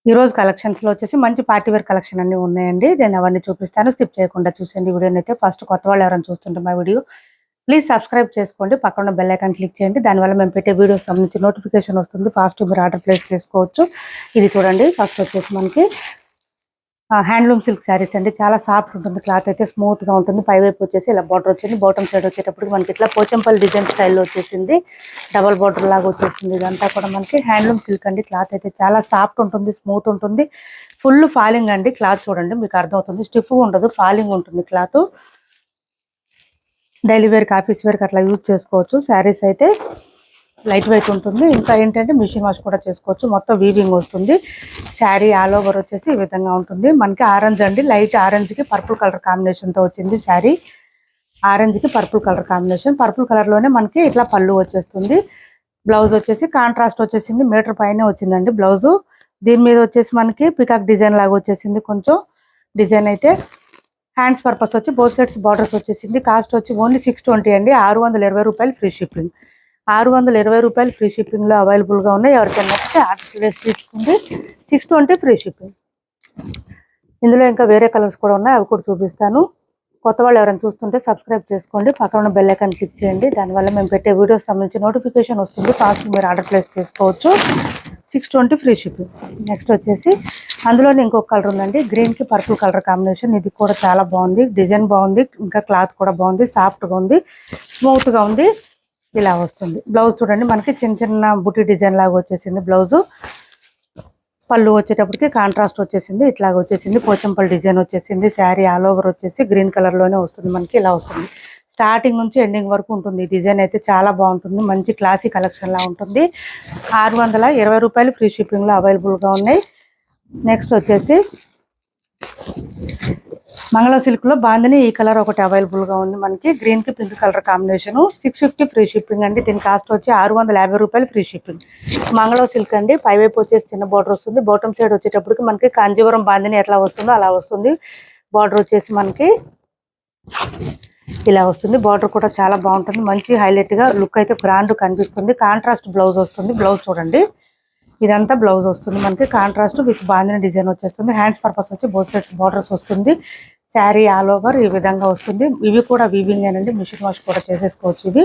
ఈ రోజు కలెక్షన్స్ లో వచ్చేసి మంచి పార్టీ వేర్ కలెక్షన్ అన్ని ఉన్నాయండి. నేను అవన్నీ చూపిస్తాను. స్కిప్ చేయకుండా చూసేయండి వీడియోని. అయితే ఫస్ట్ కొత్త వాళ్ళు ఎవరైనా చూస్తుంటే మా వీడియో ప్లీజ్ సబ్స్క్రైబ్ చేసుకోండి. పక్కన బెల్ ఐకాన్ క్లిక్ చేయండి. దానివల్ల మేము పెట్టే వీడియోస్ సంబంధించి నోటిఫికేషన్ వస్తుంది. ఫాస్ట్ మీరు ఆర్డర్ ప్లేస్ చేసుకోవచ్చు. ఇది చూడండి. ఫస్ట్ వచ్చేసి మనకి హ్యాండ్లూమ్ సిల్క్ శారీస్ అండి. చాలా సాఫ్ట్ ఉంటుంది. క్లాత్ అయితే స్మూత్ గా ఉంటుంది. పైవైపు వచ్చేసి ఇలా బార్డర్ వచ్చింది. బాటమ్ సైడ్ వచ్చేటప్పటికి మనకి ఇట్లా పోచంపల్లి డిజైన్ స్టైల్లో వచ్చేసింది. డబల్ బార్డర్ లాగా వచ్చేస్తుంది. ఇదంతా కూడా మనకి హ్యాండ్లూమ్ సిల్క్ అండి. క్లాత్ అయితే చాలా సాఫ్ట్ ఉంటుంది, స్మూత్ ఉంటుంది. ఫుల్ ఫాలింగ్ అండి. క్లాత్ చూడండి మీకు అర్థమవుతుంది. స్టిఫ్ ఉండదు, ఫాలింగ్ ఉంటుంది క్లాత్. డైలీ వేర్కి, ఆఫీస్ వేర్కి అట్లా యూజ్ చేసుకోవచ్చు. శారీస్ అయితే లైట్ వెయిట్ ఉంటుంది. ఇంకా ఏంటంటే మిషన్ వాష్ కూడా చేసుకోవచ్చు. మొత్తం వీవింగ్ వస్తుంది. శారీ ఆల్ ఓవర్ వచ్చేసి ఈ విధంగా ఉంటుంది. మనకి ఆరెంజ్ అండి, లైట్ ఆరెంజ్కి పర్పుల్ కలర్ కాంబినేషన్తో వచ్చింది శారీ. ఆరెంజ్కి పర్పుల్ కలర్ కాంబినేషన్. పర్పుల్ కలర్లోనే మనకి ఇట్లా పళ్ళు వచ్చేస్తుంది. బ్లౌజ్ వచ్చేసి కాంట్రాస్ట్ వచ్చేసింది. మీటర్ పైనే వచ్చిందండి బ్లౌజు. దీని మీద వచ్చేసి మనకి పికాక్ డిజైన్ లాగా వచ్చేసింది. కొంచెం డిజైన్ అయితే హ్యాండ్స్ పర్పస్ వచ్చి బోత్ సైడ్స్ బార్డర్స్ వచ్చేసింది. కాస్ట్ వచ్చి ఓన్లీ 620 అండి. 620 రూపాయలు ఫ్రీ షిప్పింగ్. 620 రూపాయలు ఫ్రీ షిప్పింగ్లో అవైలబుల్గా ఉన్నాయి. ఎవరికైనా నచ్చితే ఆర్డర్ ప్లేస్ తీసుకోండి. 620 ఫ్రీ షిప్పింగ్. ఇందులో ఇంకా వేరే కలర్స్ కూడా ఉన్నాయి, అవి కూడా చూపిస్తాను. కొత్త వాళ్ళు ఎవరైనా చూస్తుంటే సబ్స్క్రైబ్ చేసుకోండి. పక్కన ఉన్న బెల్ ఐకాన్ క్లిక్ చేయండి. దానివల్ల మేము పెట్టే వీడియోస్ సంబంధించి నోటిఫికేషన్ వస్తుంది. ఫాస్ట్ మీరు ఆర్డర్ ప్లేస్ చేసుకోవచ్చు. 620 ఫ్రీ షిప్పింగ్. నెక్స్ట్ వచ్చేసి అందులోనే ఇంకొక కలర్ ఉందండి. గ్రీన్కి పర్పుల్ కలర్ కాంబినేషన్. ఇది కూడా చాలా బాగుంది. డిజైన్ బాగుంది. ఇంకా క్లాత్ కూడా బాగుంది. సాఫ్ట్గా ఉంది, స్మూత్గా ఉంది. ఇలా వస్తుంది. బ్లౌజ్ చూడండి. మనకి చిన్న చిన్న బుట్టి డిజైన్ లాగా వచ్చేసింది బ్లౌజు. పళ్ళు వచ్చేటప్పటికి కాంట్రాస్ట్ వచ్చేసింది. ఇట్లాగ వచ్చేసింది. పోచంపల్లి డిజైన్ వచ్చేసింది. శారీ ఆల్ ఓవర్ వచ్చేసి గ్రీన్ కలర్లోనే వస్తుంది. మనకి ఇలా వస్తుంది. స్టార్టింగ్ నుంచి ఎండింగ్ వరకు ఉంటుంది. డిజైన్ అయితే చాలా బాగుంటుంది. మంచి క్లాసీ కలెక్షన్ లా ఉంటుంది. 620 రూపాయలు ఫ్రీ షిప్పింగ్లో అవైలబుల్గా ఉన్నాయి. నెక్స్ట్ వచ్చేసి మంగళ సిల్క్లో బాందిని ఈ కలర్ ఒకటి అవైలబుల్గా ఉంది. మనకి గ్రీన్కి pink colour combination. 650 free shipping అండి. దీని కాస్ట్ వచ్చి 650 రూపాయలు ఫ్రీ షిప్పింగ్. మంగళ సిల్క్ అండి. పైవైపు వచ్చేసి చిన్న బార్డర్ వస్తుంది. బాటమ్ సైడ్ వచ్చేటప్పటికి మనకి కాంజీవరం బాందిని ఎట్లా వస్తుందో అలా వస్తుంది. బార్డర్ వచ్చేసి మనకి ఇలా వస్తుంది. బార్డర్ కూడా చాలా బాగుంటుంది. మంచి హైలైట్గా లుక్ అయితే గ్రాండ్ కనిపిస్తుంది. కాంట్రాస్ట్ బ్లౌజ్ వస్తుంది. బ్లౌజ్ చూడండి. ఇదంతా బ్లౌజ్ వస్తుంది మనకి. కాంట్రాస్ట్ విత్ బాందిని డిజైన్ వచ్చేస్తుంది. హ్యాండ్స్ పర్పస్ వచ్చి బోత్ సైడ్స్ బార్డర్స్ వస్తుంది. శారీ ఆల్ ఓవర్ ఈ విధంగా వస్తుంది. ఇవి కూడా వీవింగ్ ఏనండి. మిషన్ వాష్ కూడా చేసేసుకోవచ్చు. ఇవి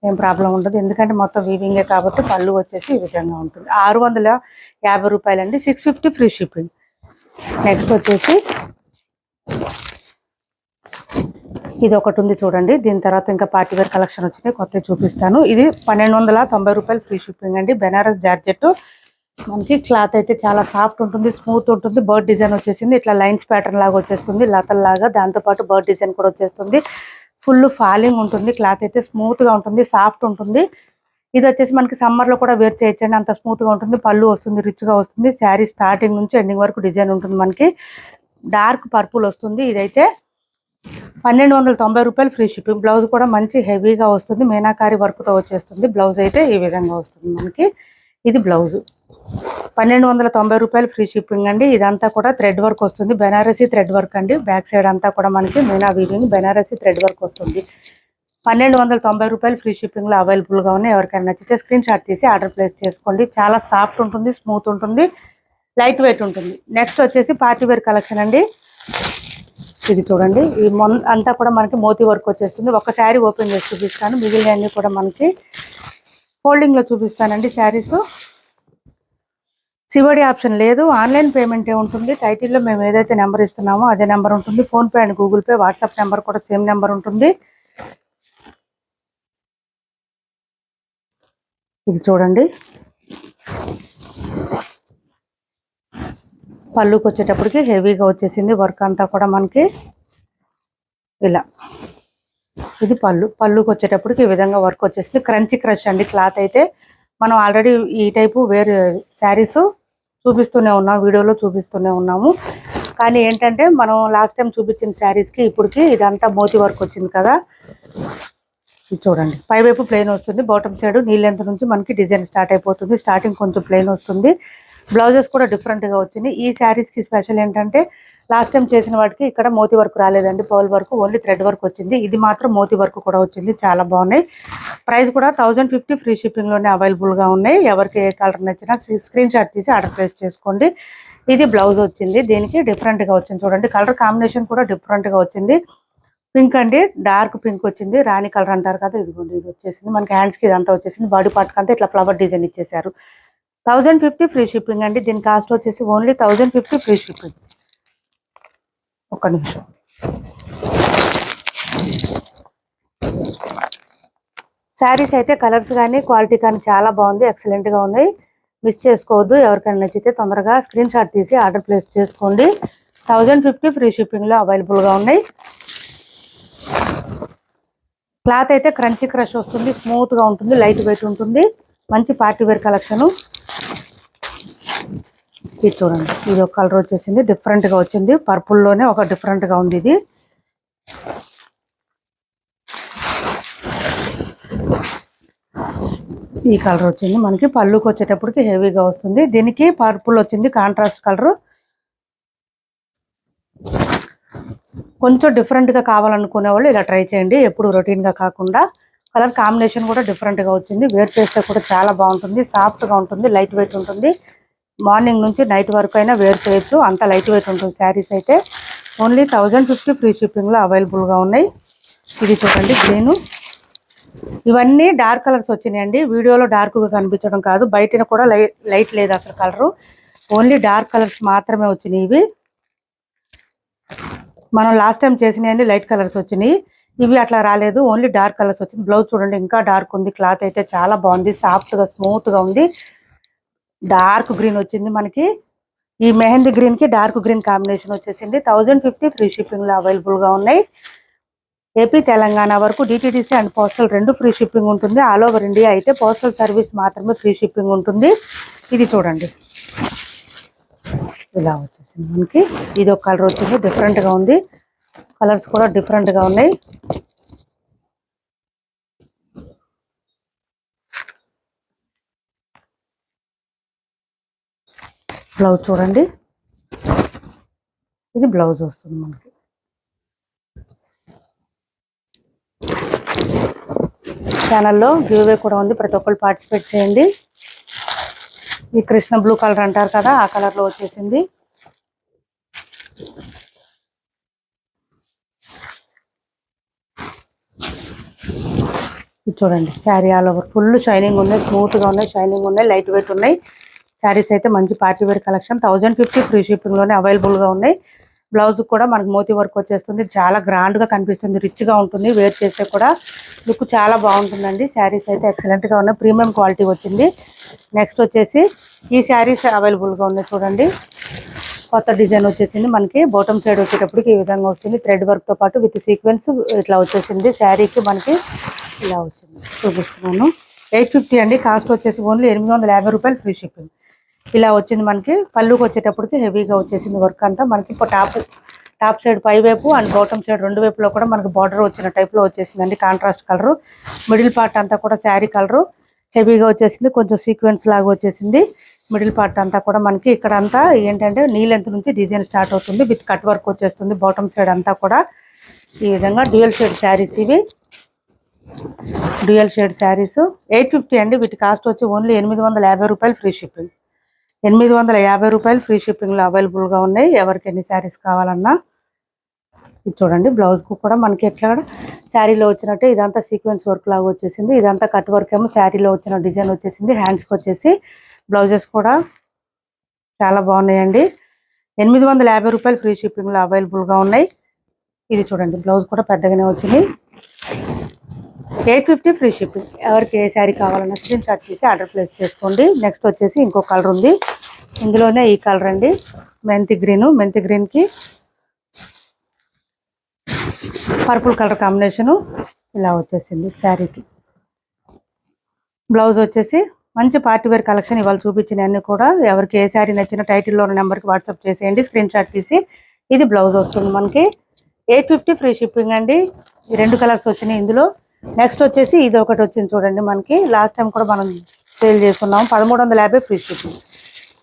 ఏం ప్రాబ్లం ఉండదు, ఎందుకంటే మొత్తం వీవింగే కాబట్టి. పళ్ళు వచ్చేసి ఈ విధంగా ఉంటుంది. 650 రూపాయలు అండి. 650 ఫ్రీ షిప్పింగ్. నెక్స్ట్ వచ్చేసి ఇది ఒకటి ఉంది చూడండి. దీని తర్వాత ఇంకా పార్టీ వేర్ కలెక్షన్ వచ్చింది, కొత్తవి చూపిస్తాను. ఇది 1290 రూపాయలు ఫ్రీ షిప్పింగ్ అండి. బెనారస్ జార్జెట్. మనకి క్లాత్ అయితే చాలా సాఫ్ట్ ఉంటుంది, స్మూత్ ఉంటుంది. బర్డ్ డిజైన్ వచ్చేసింది. ఇట్లా లైన్స్ ప్యాటర్న్ లాగా వచ్చేస్తుంది, లతల్లాగా. దాంతోపాటు బర్డ్ డిజైన్ కూడా వచ్చేస్తుంది. ఫుల్ ఫాలింగ్ ఉంటుంది. క్లాత్ అయితే స్మూత్గా ఉంటుంది, సాఫ్ట్ ఉంటుంది. ఇది వచ్చేసి మనకి సమ్మర్లో కూడా వేర్ చేయొచ్చండి. అంత స్మూత్గా ఉంటుంది. పళ్ళు వస్తుంది, రిచ్గా వస్తుంది. శారీ స్టార్టింగ్ నుంచి ఎండింగ్ వరకు డిజైన్ ఉంటుంది. మనకి డార్క్ పర్పుల్ వస్తుంది. ఇదైతే 1290 రూపాయలు ఫ్రీ షిప్పింగ్. బ్లౌజ్ కూడా మంచి హెవీగా వస్తుంది. మీనాకారి వర్క్తో వచ్చేస్తుంది. బ్లౌజ్ అయితే ఈ విధంగా వస్తుంది మనకి. ఇది బ్లౌజ్. 1290 రూపాయలు ఫ్రీ షిప్పింగ్ అండి. ఇదంతా కూడా థ్రెడ్ వర్క్ వస్తుంది. బెనారసీ థ్రెడ్ వర్క్ అండి. బ్యాక్ సైడ్ అంతా కూడా మనకి Meena weaving Banarasi thread work వస్తుంది. 1290 రూపాయలు ఫ్రీ షిప్పింగ్లో అవైలబుల్గా ఉన్నాయి. ఎవరికైనా నచ్చితే స్క్రీన్ షాట్ తీసి ఆర్డర్ ప్లేస్ చేసుకోండి. చాలా సాఫ్ట్ ఉంటుంది, స్మూత్ ఉంటుంది, లైట్ వెయిట్ ఉంటుంది. నెక్స్ట్ వచ్చేసి పార్టీ వేర్ కలెక్షన్ అండి. ఇది చూడండి. ఈ అంతా కూడా మనకి మోతీ వర్క్ వచ్చేస్తుంది. ఒక శారీ ఓపెన్ చేసి చూపిస్తాను, మిగిలినవన్నీ కూడా మనకి ఫోల్డింగ్లో చూపిస్తానండి. శారీస్ సివడి ఆప్షన్ లేదు, ఆన్లైన్ పేమెంటే ఉంటుంది. టైటిల్లో మేము ఏదైతే నెంబర్ ఇస్తున్నామో అదే నెంబర్ ఉంటుంది. PhonePe and Google pay, WhatsApp number కూడా సేమ్ నెంబర్ ఉంటుంది. ఇది చూడండి. పళ్ళుకి వచ్చేటప్పటికి హెవీగా వచ్చేసింది. వర్క్ అంతా కూడా మనకి ఇలా. ఇది పళ్ళుకి వచ్చేటప్పటికి ఈ విధంగా వర్క్ వచ్చేసింది. క్రంచీ క్రష్ అండి. క్లాత్ అయితే మనం ఆల్రెడీ ఈ టైపు వేరే శారీస్ చూపిస్తూనే ఉన్నాం, వీడియోలో చూపిస్తూనే ఉన్నాము. కానీ ఏంటంటే మనం లాస్ట్ టైం చూపించిన శారీస్కి ఇప్పటికి ఇదంతా మోతీ వర్క్ వచ్చింది కదా. ఇది చూడండి. పైవైపు ప్లెయిన్ వస్తుంది. బాటమ్ సైడ్ నీ లెంత్ నుంచి మనకి డిజైన్ స్టార్ట్ అయిపోతుంది. స్టార్టింగ్ కొంచెం ప్లెయిన్ వస్తుంది. బ్లౌజెస్ కూడా డిఫరెంట్గా వచ్చినాయి. ఈ శారీస్కి స్పెషల్ ఏంటంటే లాస్ట్ టైం చేసిన వాటికి ఇక్కడ మోతీ వర్క్ రాలేదండి. Pearl work, only thread work వచ్చింది. ఇది మాత్రం మోతీ వర్క్ కూడా వచ్చింది. చాలా బాగున్నాయి. ప్రైస్ కూడా 1050 ఫ్రీ షిప్పింగ్లోనే అవైలబుల్గా ఉన్నాయి. ఎవరికి ఏ కలర్ నచ్చినా స్క్రీన్ షాట్ తీసి ఆర్డర్ ప్లేస్ చేసుకోండి. ఇది బ్లౌజ్ వచ్చింది. దీనికి డిఫరెంట్ గా వచ్చింది చూడండి. కలర్ కాంబినేషన్ కూడా డిఫరెంట్ గా వచ్చింది. పింక్ అండి, డార్క్ పింక్ వచ్చింది. రాణి కలర్ అంటారు కదా, ఇదిగోండి ఇది వచ్చేసింది మనకి. హ్యాండ్స్ కి ఇదంతా వచ్చేసింది. బాడీ పార్ట్ కంతా ఇట్లా ఫ్లవర్ డిజైన్ ఇచ్చేసారు. 1050 ఫ్రీ షిప్పింగ్ అండి. దీని కాస్ట్ వచ్చేసి ఓన్లీ 1050 ఫ్రీ షిప్పింగ్. ఒక్క నిమిషం. శారీస్ అయితే కలర్స్ కానీ క్వాలిటీ కానీ చాలా బాగుంది, ఎక్సలెంట్ గా ఉన్నాయి. మిస్ చేసుకోవద్దు. ఎవరికైనా నచ్చితే తొందరగా స్క్రీన్ షాట్ తీసి ఆర్డర్ ప్లేస్ చేసుకోండి. 1050 ఫ్రీ షిప్పింగ్ లో అవైలబుల్ గా ఉన్నాయి. క్లాత్ అయితే క్రంచీ క్రష్ వస్తుంది, స్మూత్ గా ఉంటుంది, లైట్ వెయిట్ ఉంటుంది. మంచి పార్టీ వేర్ కలెక్షన్. ఇది చూడండి, ఇది ఒక కలర్ వచ్చేసింది, డిఫరెంట్ గా వచ్చింది. పర్పుల్ లోనే ఒక డిఫరెంట్ గా ఉంది. ఇది ఈ కలర్ వచ్చింది మనకి. పళ్ళుకి వచ్చేటప్పటికి హెవీగా వస్తుంది. దీనికి పర్పుల్ వచ్చింది, కాంట్రాస్ట్ కలర్. కొంచెం డిఫరెంట్ గా కావాలనుకునే వాళ్ళు ఇలా ట్రై చేయండి, ఎప్పుడు రొటీన్ గా కాకుండా. కలర్ కాంబినేషన్ కూడా డిఫరెంట్ గా వచ్చింది. వేర్ చేస్తే కూడా చాలా బాగుంటుంది, సాఫ్ట్ గా ఉంటుంది, లైట్ వెయిట్ ఉంటుంది. మార్నింగ్ నుంచి నైట్ వరకు అయినా వేర్ చేయొచ్చు, అంత లైట్ వెయిట్ ఉంటుంది. శారీస్ అయితే ఓన్లీ 1050 ఫ్రీ షిప్పింగ్ లో అవైలబుల్ గా ఉన్నాయి. ఇది చూడండి గ్రీన్. ఇవన్నీ డార్క్ కలర్స్ వచ్చినాయండి. వీడియోలో డార్క్ గా కనిపించడం కాదు, బయటన కూడా లైట్ లేదు అసలు కలరు. ఓన్లీ డార్క్ కలర్స్ మాత్రమే వచ్చినాయి. ఇవి మనం లాస్ట్ టైం చేసినాయండి, లైట్ కలర్స్ వచ్చినాయి. ఇవి అట్లా రాలేదు, ఓన్లీ డార్క్ కలర్స్ వచ్చింది. బ్లౌజ్ చూడండి ఇంకా డార్క్ ఉంది. క్లాత్ అయితే చాలా బాగుంది, సాఫ్ట్ గా స్మూత్ గా ఉంది. డార్క్ గ్రీన్ వచ్చింది మనకి. ఈ మెహందీ గ్రీన్ కి డార్క్ గ్రీన్ కాంబినేషన్ వచ్చేసింది. 1050 ఫ్రీ షిప్పింగ్ లో అవైలబుల్ గా ఉన్నాయి. ఏపీ తెలంగాణ వరకు డిటిడిసి అండ్ పోస్టల్ రెండు ఫ్రీ షిప్పింగ్ ఉంటుంది. ఆల్ ఓవర్ ఇండియా అయితే పోస్టల్ సర్వీస్ మాత్రమే ఫ్రీ షిప్పింగ్ ఉంటుంది. ఇది చూడండి ఇలా వచ్చేసింది మనకి. ఇది ఒక కలర్ వచ్చింది, డిఫరెంట్ గా ఉంది. కలర్స్ కూడా డిఫరెంట్ గా ఉన్నాయి. బ్లౌజ్ చూడండి, ఇది బ్లౌజ్ వస్తుంది మనకి. ఛానల్లో గివ్ అవే కూడా ఉంది, ప్రతి ఒక్కరు పార్టిసిపేట్ చేయండి. ఈ కృష్ణ బ్లూ కలర్ అంటారు కదా, ఆ కలర్ లో వచ్చేసింది. చూడండి sari all over full shining ఉన్నాయి, స్మూత్ గా ఉన్నాయి, షైనింగ్ ఉన్నాయి, లైట్ వెయిట్ ఉన్నాయి. శారీస్ అయితే మంచి party wear collection. 1050 free shipping లోనే అవైలబుల్ గా ఉన్నాయి. బ్లౌజ్ కూడా మనకు మోతీ వర్క్ వచ్చేస్తుంది. చాలా గ్రాండ్ గా కనిపిస్తుంది, రిచ్ గా ఉంటుంది. వేర్ చేస్తే కూడా లుక్ చాలా బాగుంటుందండి. శారీస్ అయితే ఎక్సలెంట్ గా ఉన్నాయి, ప్రీమియం క్వాలిటీ వచ్చింది. నెక్స్ట్ వచ్చేసి ఈ శారీస్ అవైలబుల్ గా ఉన్నాయి చూడండి. కొత్త డిజైన్ వచ్చేసింది మనకి. బాటమ్ సైడ్ వచ్చేటప్పటికి ఈ విధంగా వస్తుంది, థ్రెడ్ వర్క్ తో పాటు విత్ సీక్వెన్స్ ఇట్లా వచ్చేసింది. శారీకి మనకి ఇలా వచ్చింది, చూపిస్తున్నాను. 850 అండి. కాస్ట్ వచ్చేసి ఓన్లీ 850 రూపాయలు ఫ్రీ షిప్పింగ్. ఇలా వచ్చింది మనకి. పళ్ళుకి వచ్చేటప్పటికి హెవీగా వచ్చేసింది వర్క్ అంతా మనకి. టాప్ సైడ్ పై వైపు అండ్ బాటమ్ సైడ్ రెండు వైపులో కూడా మనకి బార్డర్ వచ్చిన టైప్ లో వచ్చేసిందండి, కాంట్రాస్ట్ కలర్. మిడిల్ పార్ట్ అంతా కూడా శారీ కలర్ హెవీగా వచ్చేసింది, కొంచెం సీక్వెన్స్ లాగా వచ్చేసింది. మిడిల్ పార్ట్ అంతా కూడా మనకి ఇక్కడ అంతా ఏంటంటే నీ లెంత్ నుంచి డిజైన్ స్టార్ట్ అవుతుంది, విత్ కట్ వర్క్ వచ్చేస్తుంది. బాటమ్ సైడ్ అంతా కూడా ఈ విధంగా డ్యూయల్ షేడ్ శారీస్. ఇవి డ్యూయల్ షేడ్ శారీస్ 850 అండి. వీటి కాస్ట్ వచ్చి ఓన్లీ 850 రూపాయలు ఫ్రీ షిప్పింగ్. 850 రూపాయలు ఫ్రీ షిప్పింగ్లో అవైలబుల్గా ఉన్నాయి. ఎవరికి ఎన్ని శారీస్ కావాలన్నా. ఇది చూడండి, బ్లౌజ్కు కూడా మనకి ఎట్లా శారీలో వచ్చినట్టే ఇదంతా సీక్వెన్స్ వర్క్ లాగా వచ్చేసింది. ఇదంతా కట్ వర్క్ ఏమో శారీలో వచ్చిన డిజైన్ వచ్చేసింది. హ్యాండ్స్కి వచ్చేసి బ్లౌజెస్ కూడా చాలా బాగున్నాయండి. 850 రూపాయలు ఫ్రీ షిప్పింగ్లో అవైలబుల్గా ఉన్నాయి. ఇది చూడండి, బ్లౌజ్ కూడా పెద్దగానే వచ్చింది. 850 ఫ్రీ షిప్పింగ్. ఎవరికి ఏ శారీ కావాలన్నా స్క్రీన్ షాట్ తీసి ఆర్డర్ ప్లేస్ చేసుకోండి. నెక్స్ట్ వచ్చేసి ఇంకో కలర్ ఉంది, ఇందులోనే ఈ కలర్ అండి, మెంతి గ్రీన్. మెంతి గ్రీన్కి పర్పుల్ కలర్ కాంబినేషను ఇలా వచ్చేసింది శారీకి. బ్లౌజ్ వచ్చేసి మంచి పార్టీ వేర్ కలెక్షన్ ఇవాళ చూపించినవన్నీ కూడా. ఎవరికి ఏ శారీ నచ్చిన టైటిల్లో ఉన్న నెంబర్కి వాట్సాప్ చేసేయండి, స్క్రీన్ షాట్ తీసి. ఇది బ్లౌజ్ వస్తుంది మనకి. 850 ఫ్రీ షిప్పింగ్ అండి. ఈ రెండు కలర్స్ వచ్చినాయి ఇందులో. నెక్స్ట్ వచ్చేసి ఇది ఒకటి వచ్చింది చూడండి మనకి. లాస్ట్ టైం కూడా మనం సేల్ చేసుకున్నాం. 1350 ఫ్రీ షిప్పింగ్.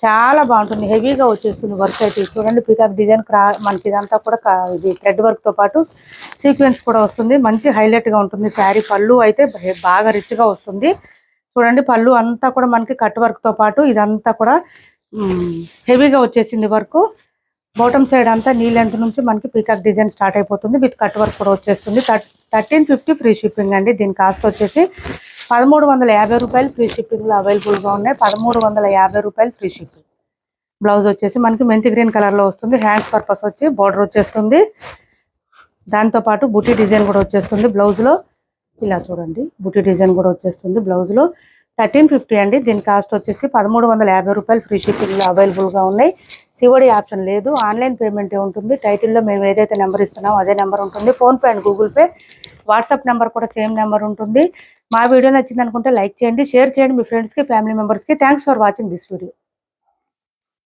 చాలా బాగుంటుంది, హెవీగా వచ్చేస్తుంది వర్క్ అయితే. చూడండి, పికాక్ డిజైన్ మనకి ఇదంతా కూడా ఇది థ్రెడ్ వర్క్తో పాటు సీక్వెన్స్ కూడా వస్తుంది. మంచి హైలైట్గా ఉంటుంది శారీ. పళ్ళు అయితే బాగా రిచ్గా వస్తుంది. చూడండి, పళ్ళు అంతా కూడా మనకి కట్ వర్క్తో పాటు ఇదంతా కూడా హెవీగా వచ్చేసింది వర్క్. బాటమ్ సైడ్ అంతా నీ లెంత్ నుంచి మనకి పీకాక్ డిజైన్ స్టార్ట్ అయిపోతుంది. విత్ కట్ వర్క్ కూడా వచ్చేస్తుంది. 1350 ఫ్రీ షిప్పింగ్ అండి. దీని కాస్ట్ వచ్చేసి 1350 రూపాయలు ఫ్రీ షిప్పింగ్లో అవైలబుల్గా ఉన్నాయి. 1350 రూపాయలు ఫ్రీ షిప్పింగ్. బ్లౌజ్ వచ్చేసి మనకి మెంతి గ్రీన్ కలర్లో వస్తుంది. హ్యాండ్స్ పర్పస్ వచ్చి బార్డర్ వచ్చేస్తుంది. దాంతోపాటు బుటీ డిజైన్ కూడా వచ్చేస్తుంది బ్లౌజ్లో. ఇలా చూడండి, బుటీ డిజైన్ కూడా వచ్చేస్తుంది బ్లౌజ్లో. 1350 అండి. దీని కాస్ట్ వచ్చేసి 1350 రూపాయలు ఫ్రీ షిప్పింగ్లో అవైలబుల్గా ఉన్నాయి. సిఓడి ఆప్షన్ లేదు, ఆన్లైన్ పేమెంటే ఉంటుంది. టైటిల్లో మేము ఏదైతే నెంబర్ ఇస్తున్నామో అదే నెంబర్ ఉంటుంది. PhonePe and Google pay, WhatsApp number కూడా సేమ్ నెంబర్ ఉంటుంది. మా వీడియో నచ్చింది అనుకుంటే లైక్ చేయండి, షేర్ చేయండి మీ ఫ్రెండ్స్కి, ఫ్యామిలీ మెంబర్స్కి. Thanks for watching this video.